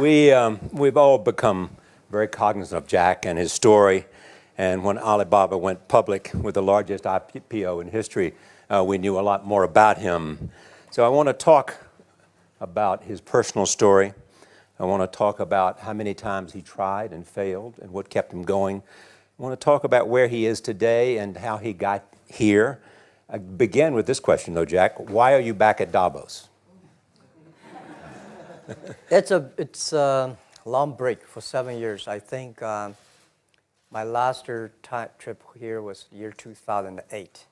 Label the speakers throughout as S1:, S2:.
S1: We've all become very cognizant of Jack and his story. And when Alibaba went public with the largest IPO in history, we knew a lot more about him. So I want to talk about his personal story. I want to talk about how many times he tried and failed and what kept him going. I want to talk about where he is today and how he got here. I begin with this question, though, Jack. Why are you back at Davos?
S2: It's a long break for 7 years. I think my last trip here was year 2008.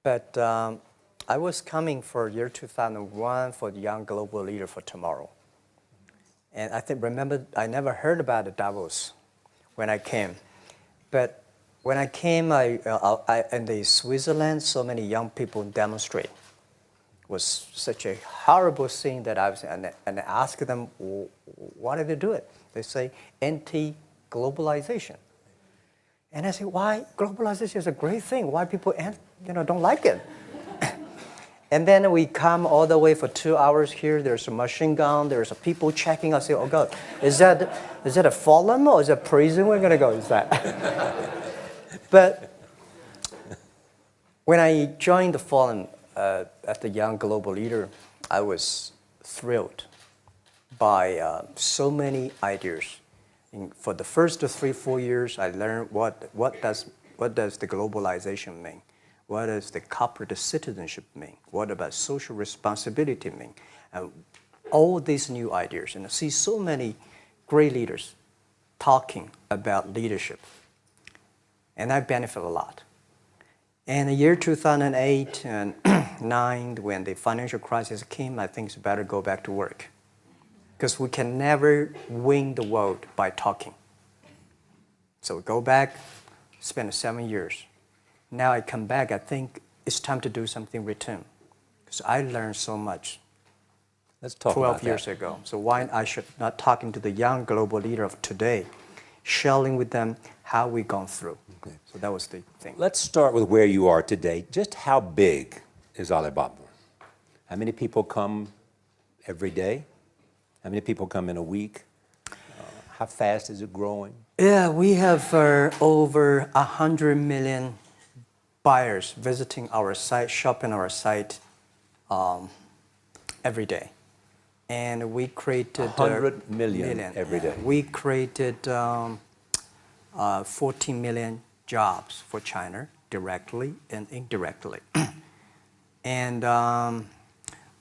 S2: But I was coming for year 2001 for the Young Global Leader for Tomorrow. And remember, I never heard about the Davos when I came. But when I came, in the Switzerland, so many young people demonstrate. It was such a horrible thing that I was, and I asked them, why did they do it? They say, anti-globalization. And I say, why? Globalization is a great thing. Why people don't like it? And then we come all the way for 2 hours here. There's a machine gun. There's people checking. I say, oh God, is that a forum or is it a prison we're going to go? Is that? But when I joined the forum at the Young Global Leader, I was thrilled by so many ideas. For the first 3-4 years, I learned what does the globalization mean? What does the corporate citizenship mean? What about social responsibility mean? All these new ideas, and I see so many great leaders talking about leadership, and I benefit a lot. And the year 2008 and 2009, when the financial crisis came, I think it's better go back to work, because we can never win the world by talking. So go back, spend 7 years. Now I come back, I think it's time to do something return. Because I learned so much.
S1: Let's talk
S2: 12
S1: about
S2: years
S1: that.
S2: ago. So why I should not talking to the young global leader of today, sharing with them how we've gone through. Okay. So that was the thing.
S1: Let's start with where you are today. Just how big is Alibaba? How many people come every day? How many people come in a week? How fast is it growing?
S2: Yeah, we have over 100 million buyers visiting our site, shopping our site every day. And we created
S1: 100 million every day.
S2: We created 14 million jobs for China, directly and indirectly. And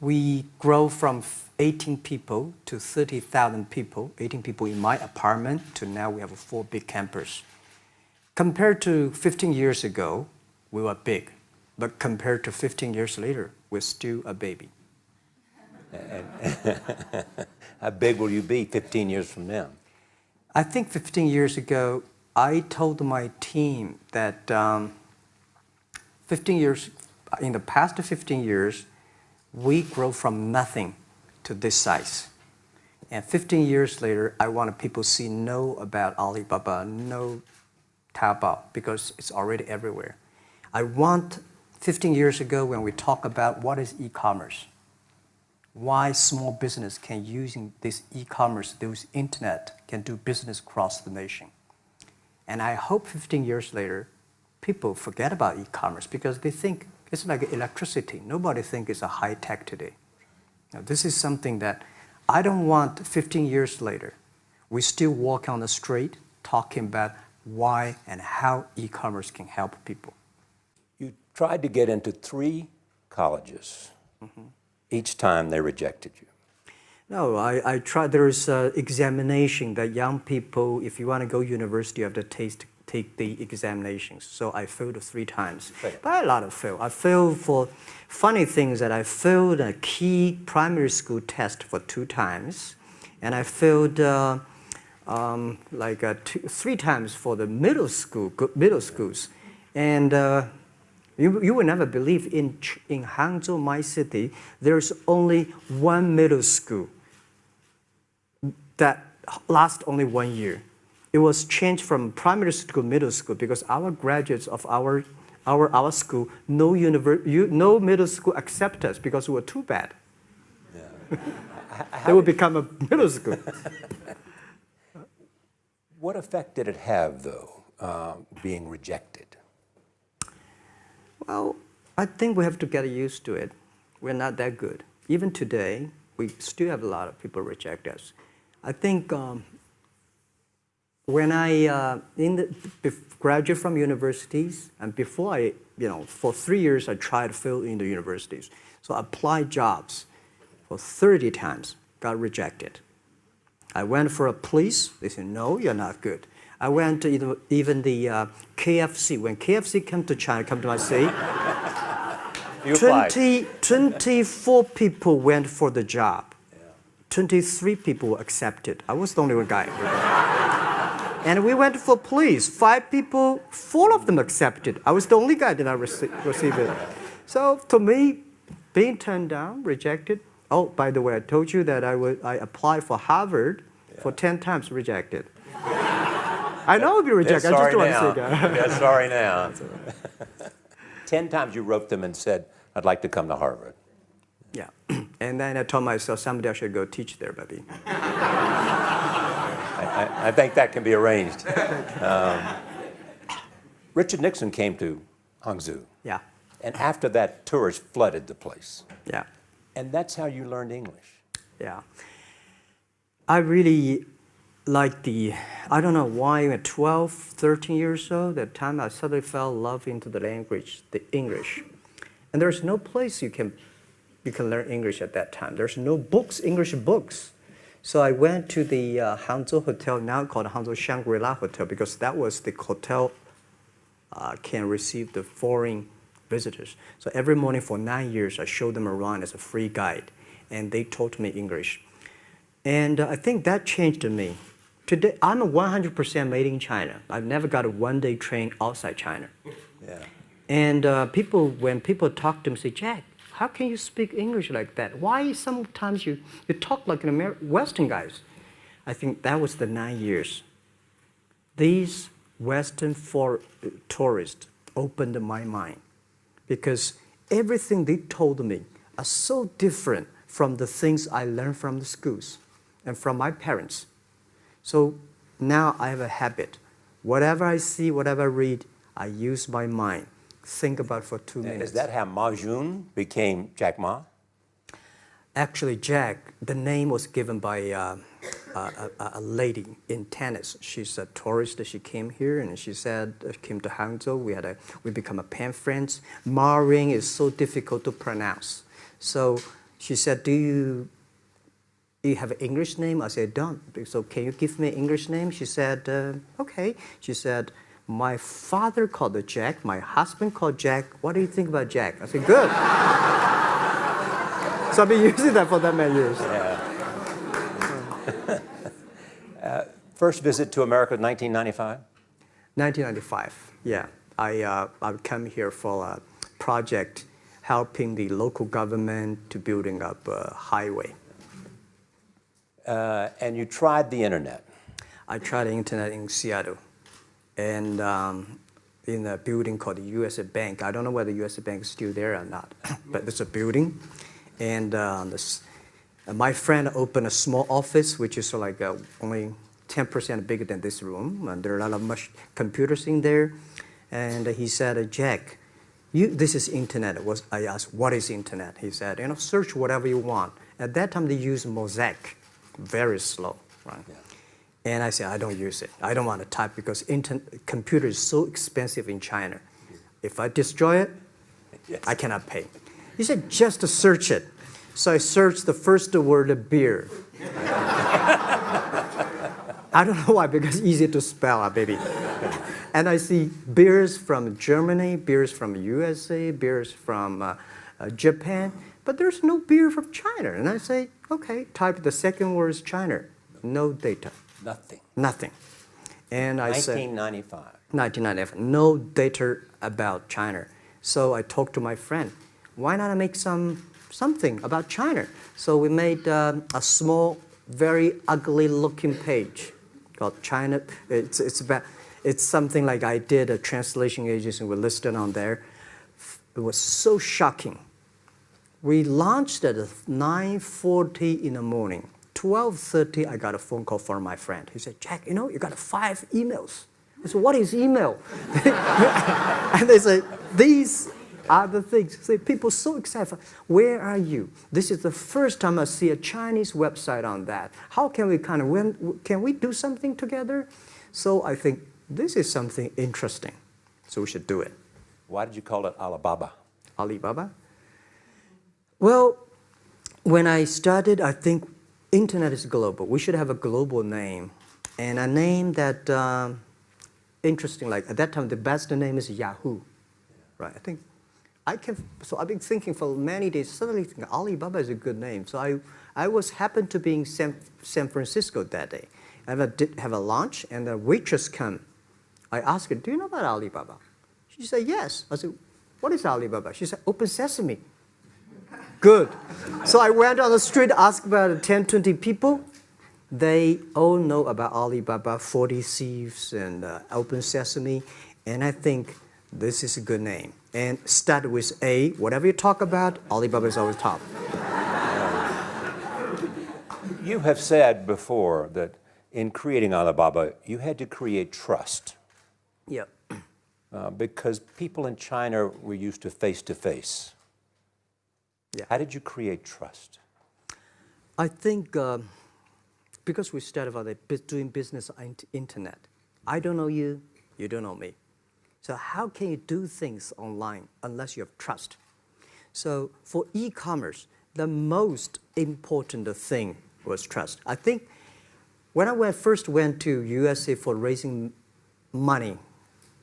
S2: we grow from 18 people to 30,000 people, 18 people in my apartment, to now we have 4 big campus. Compared to 15 years ago, we were big. But compared to 15 years later, we're still a baby.
S1: How big will you be 15 years from now?
S2: I think 15 years ago, I told my team that 15 years, in the past 15 years, we grow from nothing to this size. And 15 years later, I want people to know about Alibaba, know Taobao, because it's already everywhere. I want 15 years ago when we talk about what is e-commerce, why small business can using this e-commerce, this internet, can do business across the nation. And I hope 15 years later, people forget about e-commerce because they think it's like electricity. Nobody thinks it's a high tech today. Now, this is something that I don't want 15 years later. We still walk on the street talking about why and how e-commerce can help people.
S1: You tried to get into 3 colleges. Mm-hmm. Each time they rejected you.
S2: No, I tried. There's an examination that young people, if you want to go to university, you have to take the examinations. So I failed 3 times. Okay. But a lot of fail. I failed for funny things that I failed a key primary school test for 2 times. And I failed 3 times for the middle schools. And you will never believe in Hangzhou, my city, there's only 1 middle school that lasts only 1 year. It was changed from primary school to middle school because our graduates of our school, no middle school accept us because we were too bad.
S1: Yeah.
S2: They would become a middle school.
S1: What effect did it have, though, being rejected?
S2: Well, I think we have to get used to it. We're not that good. Even today, we still have a lot of people reject us. I think when I graduated from universities, and before for 3 years, I tried to fill in the universities. So I applied jobs for 30 times, got rejected. I went for a police, they said, no, you're not good. I went to even the KFC. When KFC came to China, come to my city, 24 people went for the job. 23 people were accepted. I was the only one guy. And we went for police. 5 people, 4 of them accepted. I was the only guy that I received it. So to me, being turned down, rejected. Oh, by the way, I told you that I applied for Harvard for 10 times, rejected. I know I'll be rejected. I just don't want to say that.
S1: Yeah, sorry now. 10 times you wrote them and said, I'd like to come to Harvard.
S2: Yeah. And then I told myself, someday I should go teach there, baby.
S1: I think that can be arranged. Richard Nixon came to Hangzhou.
S2: Yeah.
S1: And after that, tourists flooded the place.
S2: Yeah.
S1: And that's how you learned English.
S2: Yeah. I really like I don't know why, at 12, 13 years old, that time I suddenly fell in love into the language, the English. And there's no place you can learn English at that time. There's no books, English books. So I went to the Hangzhou Hotel, now called Hangzhou Shangri-La Hotel, because that was the hotel can receive the foreign visitors. So every morning for 9 years, I showed them around as a free guide, and they taught me English. And I think that changed me. Today, I'm 100% made in China. I've never got a one-day train outside China.
S1: Yeah.
S2: And when people talk to me, say, Jack, how can you speak English like that? Why sometimes you talk like an Western guys? I think that was the 9 years. These Western tourists opened my mind, because everything they told me are so different from the things I learned from the schools and from my parents. So now I have a habit. Whatever I see, whatever I read, I use my mind. Think about for 2 minutes.
S1: Is that how Ma Jun became Jack Ma?
S2: Actually, Jack, the name was given by a lady in tennis. She's a tourist. She came here and she said, came to Hangzhou. We become a pen friends. Ma Ring is so difficult to pronounce. So she said, do you have an English name? I said, don't. So can you give me an English name? She said, okay. She said, my father called it Jack. My husband called Jack. What do you think about Jack? I said, good. So I've been using that for that many years.
S1: Yeah. First visit to America, 1995?
S2: 1995, yeah. I came here for a project helping the local government to building up a highway.
S1: And you tried the internet.
S2: I tried the internet in Seattle, and in a building called the USA Bank. I don't know whether the USA Bank is still there or not, but there's a building. And my friend opened a small office, which is like only 10% bigger than this room. And there are a lot of computers in there. And he said, Jack, this is internet. I asked, what is internet? He said, search whatever you want. At that time, they used Mosaic, very slow, right? Yeah. And I said, I don't use it. I don't want to type because computer is so expensive in China. If I destroy it, yes, I cannot pay. He said, just to search it. So I searched the first word, beer. I don't know why, because it's easy to spell, baby. And I see beers from Germany, beers from USA, beers from Japan, but there's no beer from China. And I say, okay, type the second word is China. No data.
S1: Nothing.
S2: Nothing. And I said,
S1: 1995.
S2: 1995. No data about China. So I talked to my friend. Why not make something about China? So we made a small, very ugly-looking page called China. It's something like I did a translation agency. We listed on there. It was so shocking. We launched at 9:40 in the morning. 12:30, I got a phone call from my friend. He said, Jack, you got 5 emails. I said, what is email? And they said, these are the things. So people so excited. Where are you? This is the first time I see a Chinese website on that. How can we can we do something together? So I think this is something interesting. So we should do it.
S1: Why did you call it Alibaba?
S2: Alibaba? Well, when I started, I think internet is global. We should have a global name. And a name that, interesting, like at that time, the best name is Yahoo. Right, so I've been thinking for many days, suddenly thinking Alibaba is a good name. So I happened to be in San Francisco that day. I did have a lunch, and the waitress came. I asked her, do you know about Alibaba? She said, yes. I said, what is Alibaba? She said, Open Sesame. Good. So I went on the street, asked about 10, 20 people. They all know about Alibaba, 40 Thieves, and Open Sesame. And I think this is a good name. And start with A. Whatever you talk about, Alibaba is always top.
S1: You have said before that in creating Alibaba, you had to create trust.
S2: Yeah.
S1: Because people in China were used to face-to-face.
S2: Yeah.
S1: How did you create trust?
S2: I think because we started out doing business on the internet. I don't know you, you don't know me. So how can you do things online unless you have trust? So for e-commerce, the most important thing was trust. I think when I first went to USA for raising money,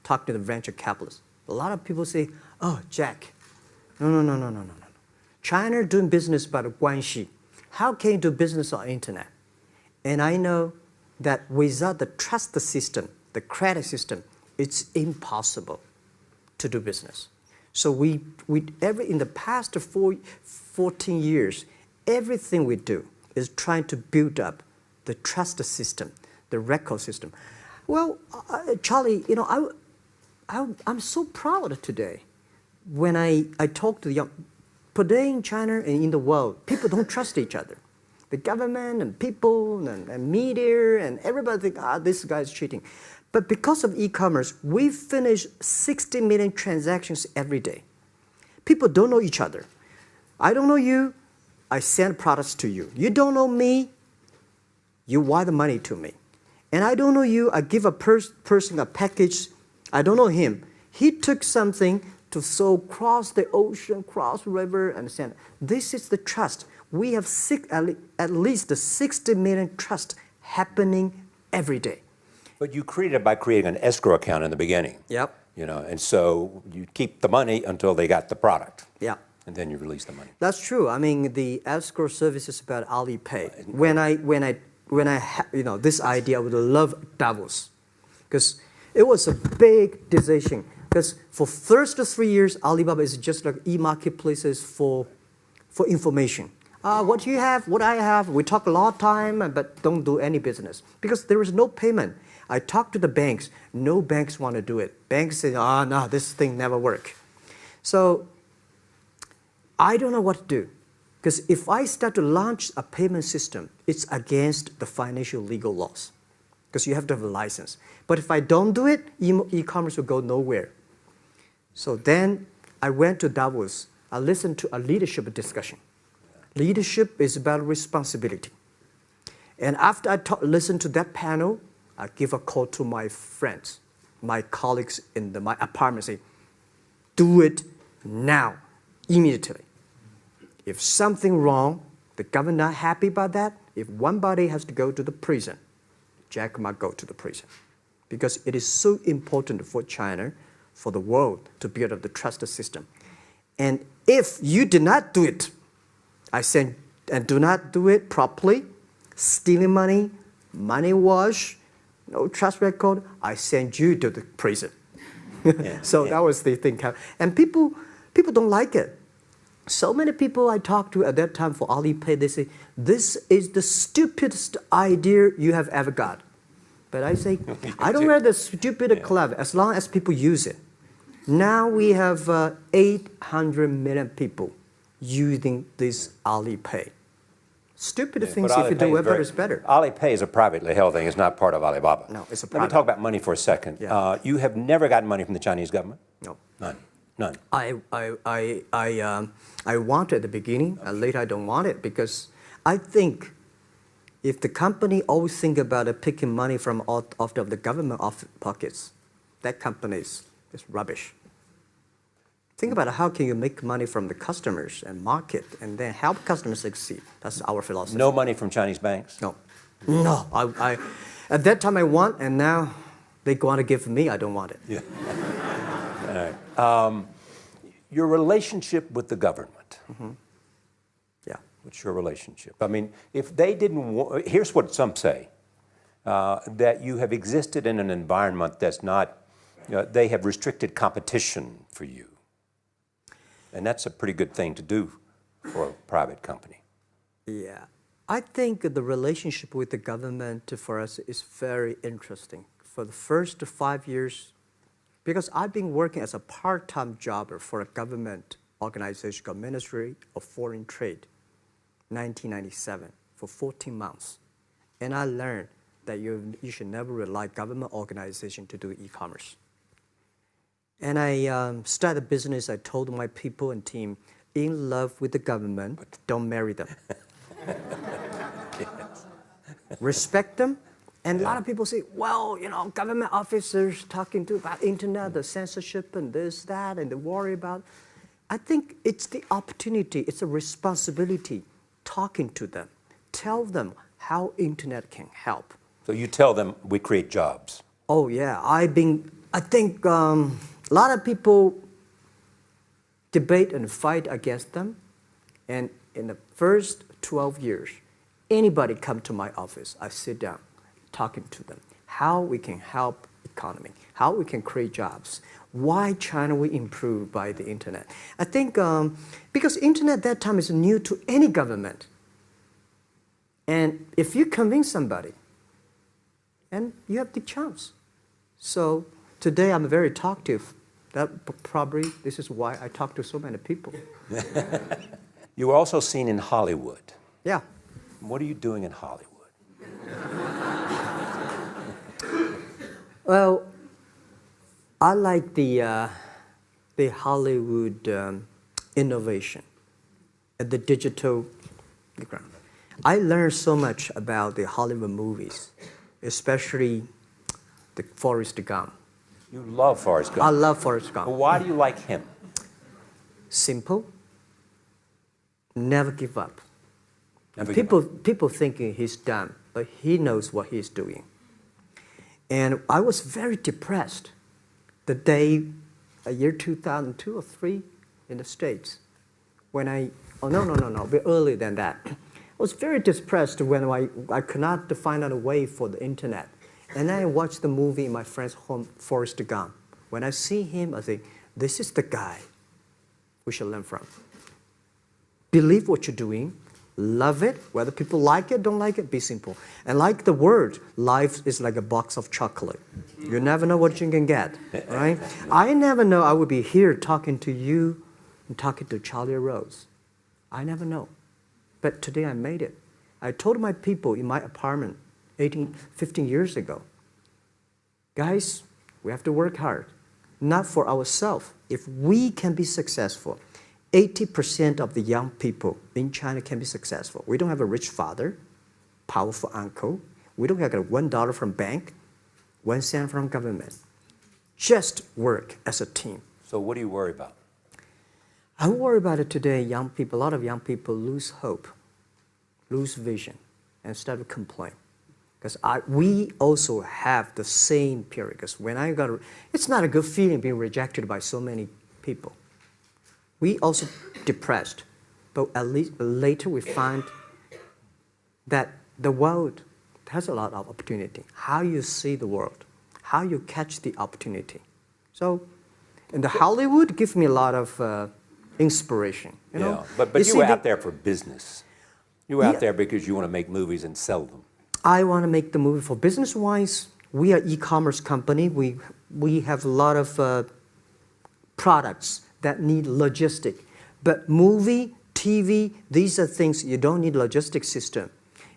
S2: talk to the venture capitalists, a lot of people say, oh, Jack, no. China doing business by the guanxi. How can you do business on the internet? And I know that without the trust system, the credit system, it's impossible to do business. So in the past 14 years, everything we do is trying to build up the trust system, the record system. Well, Charlie, I'm so proud today. When I talk to the young, today in China and in the world, people don't trust each other. The government and people and media and everybody think, this guy is cheating. But because of e-commerce, we finish 60 million transactions every day. People don't know each other. I don't know you, I send products to you. You don't know me, you wire the money to me. And I don't know you, I give a person a package, I don't know him. He took something to cross the ocean, cross river, and send. This is the trust. We have at least 60 million trust happening every day.
S1: But you created it by creating an escrow account in the beginning.
S2: Yep.
S1: And so you keep the money until they got the product.
S2: Yeah.
S1: And then you release the money.
S2: That's true. I mean, the escrow service is about Alipay. When I this idea, I would love Davos, because it was a big decision. Because for first 3 years, Alibaba is just like e-marketplaces for information. What you have, what I have, we talk a lot of time, but don't do any business. Because there is no payment. I talk to the banks. No banks want to do it. Banks say, no, this thing never work. So I don't know what to do. Because if I start to launch a payment system, it's against the financial legal laws. Because you have to have a license. But if I don't do it, e-commerce will go nowhere. So then I went to Davos. I listened to a leadership discussion. Leadership is about responsibility. And after I listened to that panel, I give a call to my friends, my colleagues in my apartment, say, do it now, immediately. If something wrong, the government not happy about that, if one body has to go to the prison, Jack might go to the prison. Because it is so important for China, for the world, to build up the trust system. And if you do not do it, I said, and do not do it properly, stealing money, money wash, no trust record, I send you to the prison. So that was the thing. And people don't like it. So many people I talked to at that time for Alipay, they say, this is the stupidest idea you have ever got. But I say, I don't wear the stupid clever as long as people use it. Now we have 800 million people using this Alipay. Stupid things,
S1: But
S2: if you do it better, it's better.
S1: Alipay is a privately held thing. It's not part of Alibaba.
S2: No, it's a
S1: Let me
S2: private.
S1: talk about money for a second.
S2: Yeah.
S1: You have never gotten money from the Chinese government?
S2: No.
S1: None. None.
S2: I want it at the beginning, and later I don't want it because I think if the company always think about picking money from out of the government pockets, that company is rubbish. Think about how can you make money from the customers and market and then help customers succeed. That's our philosophy.
S1: No money from Chinese banks?
S2: No. No. At that time I want, and now they want to give me, I don't want it.
S1: Yeah. All right. Your relationship with the government.
S2: Mm-hmm. Yeah.
S1: What's your relationship? I mean, if they didn't, here's what some say, that you have existed in an environment that's not, they have restricted competition for you. And that's a pretty good thing to do for a private company.
S2: Yeah. I think the relationship with the government for us is very interesting. For the first 5 years, because I've been working as a part-time jobber for a government organization called Ministry of Foreign Trade, 1997, for 14 months. And I learned that you should never rely on government organization to do e-commerce. And I started a business. I told my people and team, in love with the government, don't marry them.
S1: Yes.
S2: Respect them. And a lot of people say, well, government officers talking about internet, the censorship and this, that, and they worry about. I think it's the opportunity, it's a responsibility talking to them. Tell them how internet can help.
S1: So you tell them we create jobs.
S2: Oh, yeah. I think a lot of people debate and fight against them. And in the first 12 years, anybody come to my office, I sit down, talking to them, how we can help economy, how we can create jobs, why China will improve by the internet. I think because internet at that time is new to any government. And if you convince somebody, and you have the chance. So today I'm very talkative. This is why I talk to so many people.
S1: You were also seen in Hollywood.
S2: Yeah.
S1: What are you doing in Hollywood?
S2: Well, I like the Hollywood innovation and the digital background. I learned so much about the Hollywood movies, especially the Forrest Gump.
S1: You love Forrest Gump.
S2: I love Forrest Gump.
S1: Well, why do you like him?
S2: Simple. Never give up.
S1: Never give up.
S2: People thinking he's dumb, but he knows what he's doing. And I was very depressed the day, year 2002 or 3 in the States, when a bit earlier than that. I was very depressed when I could not find out a way for the internet. And then I watched the movie in my friend's home, Forrest Gump. When I see him, I think, this is the guy we should learn from. Believe what you're doing, love it, whether people like it, don't like it, be simple. And like the word, life is like a box of chocolate. You never know what you can get, right? I never know I would be here talking to you and talking to Charlie Rose. I never know. But today I made it. I told my people in my apartment 15 years ago, guys, we have to work hard, not for ourselves. If we can be successful, 80% of the young people in China can be successful. We don't have a rich father, powerful uncle. We don't have $1 from bank, 1 cent from government. Just work as a team.
S1: So what do you worry about?
S2: I worry about it today. Young people, a lot of young people lose hope, lose vision, and start to complain. Because we also have the same period. Because when it's not a good feeling being rejected by so many people. We also depressed, but at least later we find that the world has a lot of opportunity. How you see the world, how you catch the opportunity. So, in the Hollywood gives me a lot of inspiration. You know?
S1: But you were out there for business. You were out there because you want to make movies and sell them.
S2: I want to make the movie for business-wise. We are an e-commerce company. We have a lot of products that need logistic. But movie, TV, these are things you don't need logistic system.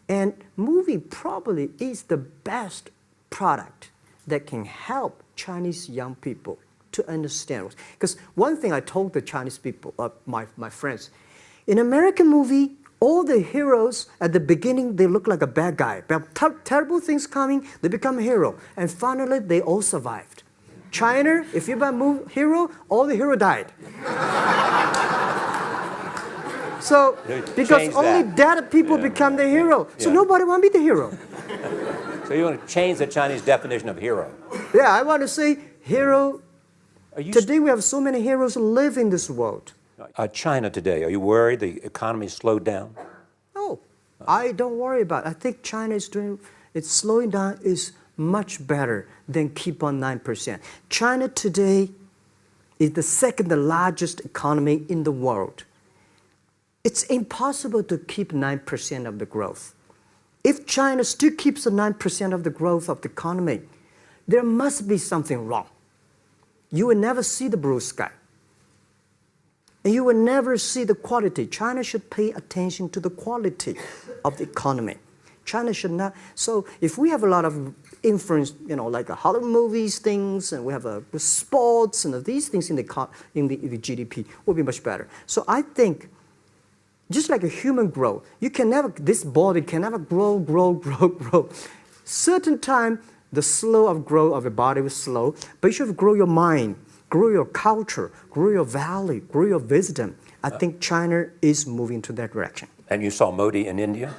S2: And movie probably is the best product that can help Chinese young people to understand. Because one thing I told the Chinese people, my friends, in American movie, all the heroes at the beginning, they look like a bad guy. Terrible things coming, they become a hero. And finally, they all survived. China, if you buy a hero, all the hero died. So, because only dead people become the hero. So nobody want to be the hero.
S1: So you want to change the Chinese definition of hero?
S2: Yeah, I want to say hero. Today we have so many heroes live in this world.
S1: China today, are you worried the economy slowed down?
S2: No, I don't worry about it. I think China is it's slowing down is much better than keep on 9%. China today is the second largest economy in the world. It's impossible to keep 9% of the growth. If China still keeps the 9% of the growth of the economy, there must be something wrong. You will never see the blue sky. And you will never see the quality. China should pay attention to the quality of the economy. China should not. So if we have a lot of influence, like Hollywood movies, things, and we have sports and these things in the GDP, will be much better. So I think, just like a human growth, this body can never grow. Certain time, the slow of growth of the body is slow, but you should grow your mind, grow your culture, grow your value, grow your wisdom. I think China is moving to that direction.
S1: And you saw Modi in India?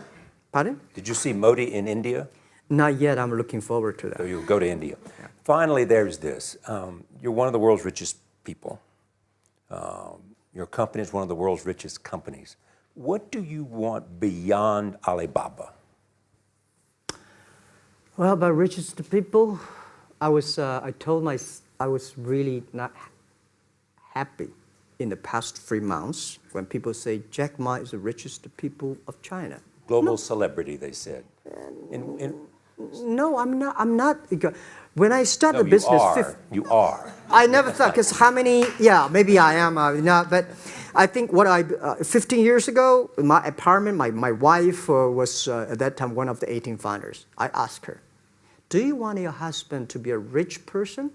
S2: Pardon?
S1: Did you see Modi in India?
S2: Not yet. I'm looking forward to that.
S1: So you'll go to India. Yeah. Finally, there's this. You're one of the world's richest people. Your company is one of the world's richest companies. What do you want beyond Alibaba?
S2: Well, about richest people, I was really not happy in the past 3 months when people say Jack Ma is the richest people of China.
S1: Global celebrity, they said.
S2: No, I'm not. When I started the business,
S1: you are.
S2: I never thought, because how many? Yeah, maybe I am. Not, but I think 15 years ago, in my apartment, my wife was at that time one of the 18 founders. I asked her, "Do you want your husband to be a rich person?"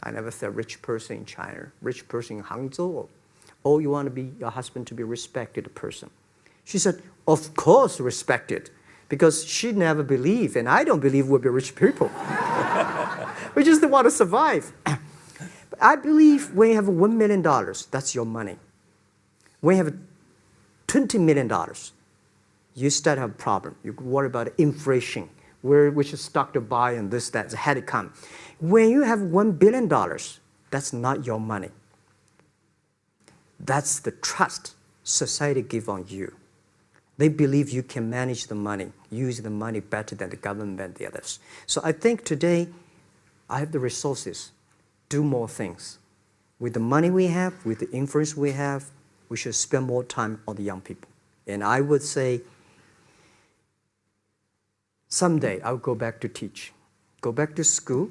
S2: I never said rich person in China, rich person in Hangzhou, or you want your husband to be a respected person. She said, "Of course, respected." Because she never believed, and I don't believe we'll be rich people. We just want to survive. But I believe when you have $1 million, that's your money. When you have $20 million, you start to have a problem. You worry about inflation, which stock to buy and this, that, had to come. When you have $1 billion, that's not your money. That's the trust society gives on you. They believe you can manage the money, use the money better than the government and the others. So I think today, I have the resources, do more things. With the money we have, with the influence we have, we should spend more time on the young people. And I would say, someday I'll go back to teach. Go back to school,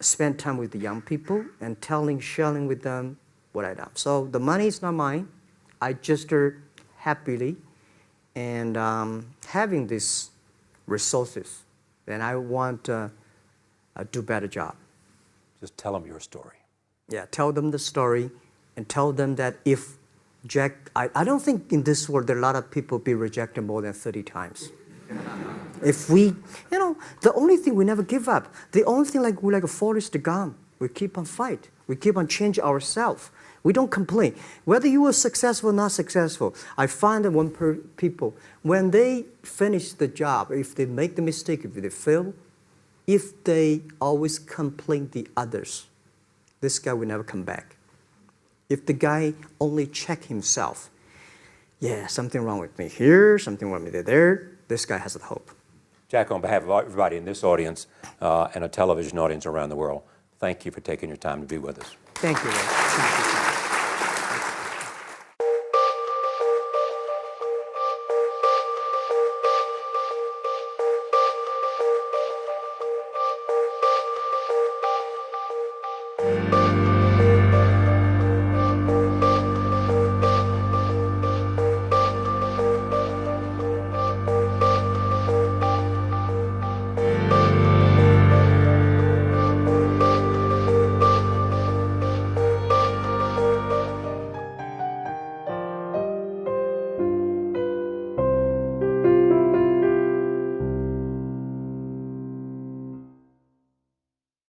S2: spend time with the young people, and sharing with them what I've done. So the money is not mine. I just happily and having these resources, then I want to do a better job.
S1: Just tell them your story.
S2: Yeah, tell them the story and tell them that if Jack, I don't think in this world there are a lot of people be rejected more than 30 times. If we, the only thing we never give up, the only thing we're like a Forrest Gump, we keep on fight. We keep on changing ourselves. We don't complain. Whether you were successful or not successful, I find that people, when they finish the job, if they make the mistake, if they fail, if they always complain the others, this guy will never come back. If the guy only check himself, yeah, something wrong with me here, something wrong with me there, this guy has a hope.
S1: Jack, on behalf of everybody in this audience and a television audience around the world, thank you for taking your time to be with us.
S2: Thank you.